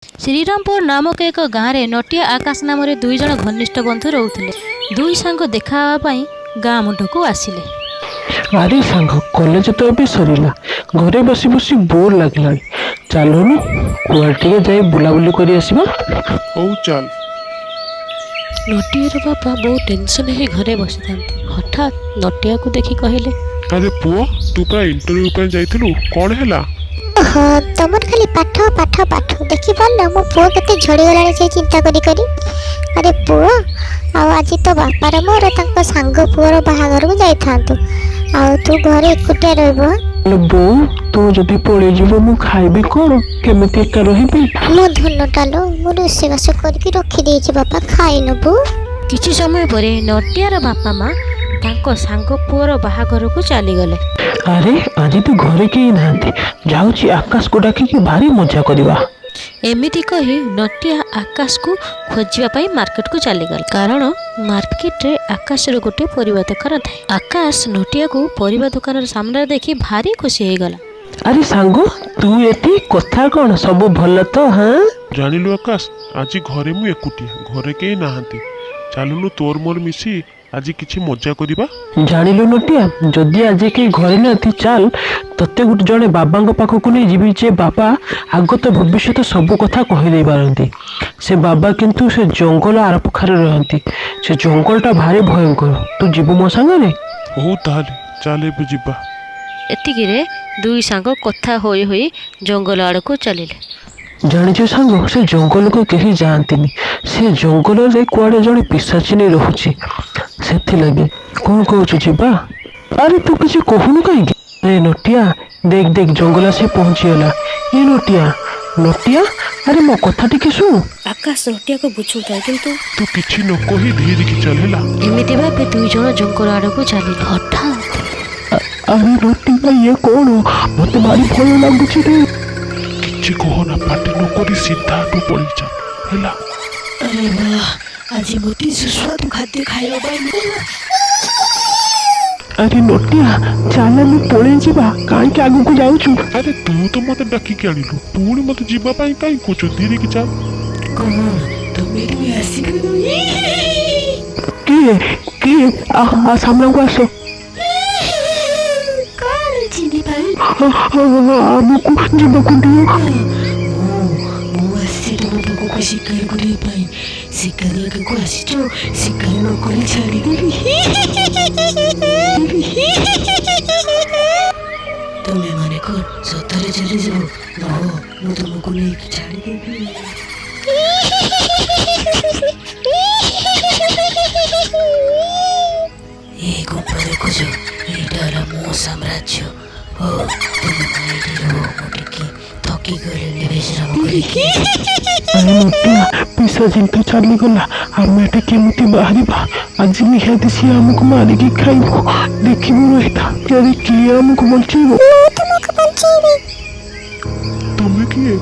श्रीरामपुर नामक एक गाँव में नटिया आकाश नाम दुई जन घनिष्ठ बंधु रोते दुई सांग देखा गाँ मुंडक आसिले। अरे सांग कॉलेज तो अभी सरला घरे बसी बसी बोर लगला चलुनु कुआटे जाए बुलाबुली कर आसबा। हौ चल। नटियार बापा बहुत टेंशन है घरे बसी था हठात नटिया को देखी कहले अरे पुओ तू पा इंटरव्यू पे जाइथिलु कोन हैला? हाँ तमर खाली पाठ पाठ पाठ देखी पार मो पुओ केते झड़ी गलानी से चिंता करी करी। अरे पुओ आज तो बापार मोर तांको सांग पुओर बाहागर को जाई थांतु आ तू घरे एकुटिया रहबो। बो तू जदि पड़े जीव मु खाइबे कोन केमिति एका रहिबे? मो धनटा लो मो रोसेबास करके रखी देछि बापा खाई नबो। किछि समय परे नटियार बापा माँ तांको सांग पुओर बाहागर को चली गले। अरे आज तो घरे कहीं नहांती जाऊँगी आकाश को डाकी भारी मजा करवा। एमिति कही नटिया आकाश को खोजापी मार्केट को चलीगल कारण मार्केट रे आकाश रो गोटे परिवा दुकान थाए। आकाश नटिया को परिवा दुकान सामने देखी भारी खुशी हो गला। अरे सांगो तू एती कथा कौन सब भल तो? हाँ जानिलु आकाश आज घरे मु एकुटिया घरे केही नाहांती चलुनु तोर मोर मिसी आज किछि मजा करिबा। जानिलु नटिया जदि आज के घरे नथी चल तते गुट जड़े बाबा पाखक नहीं जीवी जे बाबा आगत भविष्य सब कथा कहीदे पारती। से बाबा किंतु से जंगल आर पखारे रहती से जंगलटा भारी भयंकर। तू जीवु मो संगे? हौ ताले चले बुझिबा। एतिकिरे दुई सांग कथा होई होई जंगल आड़ को चलिले। जानिछ सांग से जंगल को कहीं जाती से जंगल रे कुआड़े जड़े पिशाचिनी रोचे से लगे कौन कहू जीवा? अरे तू किसी कहूनु कहीं? अरे नटिया देख देख जंगल से पहुंचीगला। ये नटिया नटिया अरे मो कथा टिके सुन। आकाश नटिया को बुझुता किंतु तू किछि न कहि धीरे की चल हैला। एमिति भाबे दुई जन जंगल आड़ को चलिले। हठात अरे नटिया ये कौन मते भारी भय लागुछि रे। किछि कहना पाटी न करी सीधा तू पड़ी जा हैला। अरे वाह आज मोती सुस्वादु खाद्य खाइबा पाइली। अरे नटिया चल मैं पड़े जीवा कहीं के आगु को जाऊछु। अरे तू तो मते डाकी के आनिलु पुणी मते जीवा पाई काई कोचो धीरे की चल। कौन तुमे भी आसी गलो? के आ सामने को आसो। कौन चिनी पाई? हमको जीवा को दियो। मो आसी तुम को शिकार करे पाई शिकार को आसी जो शिकार न करी छाड़ी देबी। तुम्हें माने कौन सतरे चली जाओ न मु तुमको नहीं छाड़ी देबी। ये गुंपा देखो जो ये मो साम्राज्य ओ तुम माइडी रो मोटे की थकी गले बेशरम करके। अरे नटिया पिसा जिंता चली गला आम एटे केमती बाहरिबा? आज निहाती सी हमको मारिकी खाइबो देखिबो रहता यदि किए हमको बंचेबो। तुमको बंचेबी तुमे किए?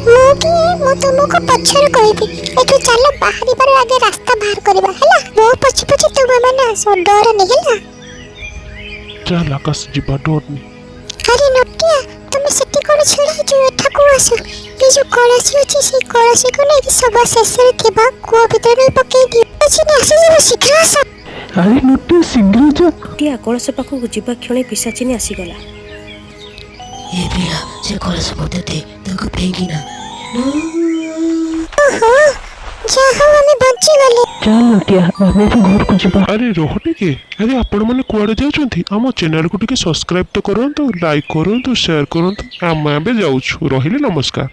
मो तुमको पछर कहबी एठो चल बाहरी पर आगे रास्ता बाहर करबा हैला। मो पछ पछ तुम माने आसो डर नहीं हैला। चल आकाश जीवा डर नहीं। अरे नटिया तुम सेठी कोन छुड़ा जो एठा को आसो ये जो कळसी अछि से कळसी को नहीं सब शेष रे केबा को भीतर नहीं पके दियो अछि ने आसे जे शीघ्र आसो। अरे नटिया शीघ्र जा। नटिया कलश पाखक जीवा क्षणे पिशाचिनी आसीगला। ये बिया से कलश बोते थे तको फेंकी ना। ओहो जाहो हमें बंची गले। चल नटिया हमें भी घर को जीवा। अरे रह टिके अरे आपण माने कुआडे जाउछंती आम चैनल को टिके सब्सक्राइब तो करंतु लाइक करंतु शेयर करंतु आम बे जाउछु रहिले नमस्कार।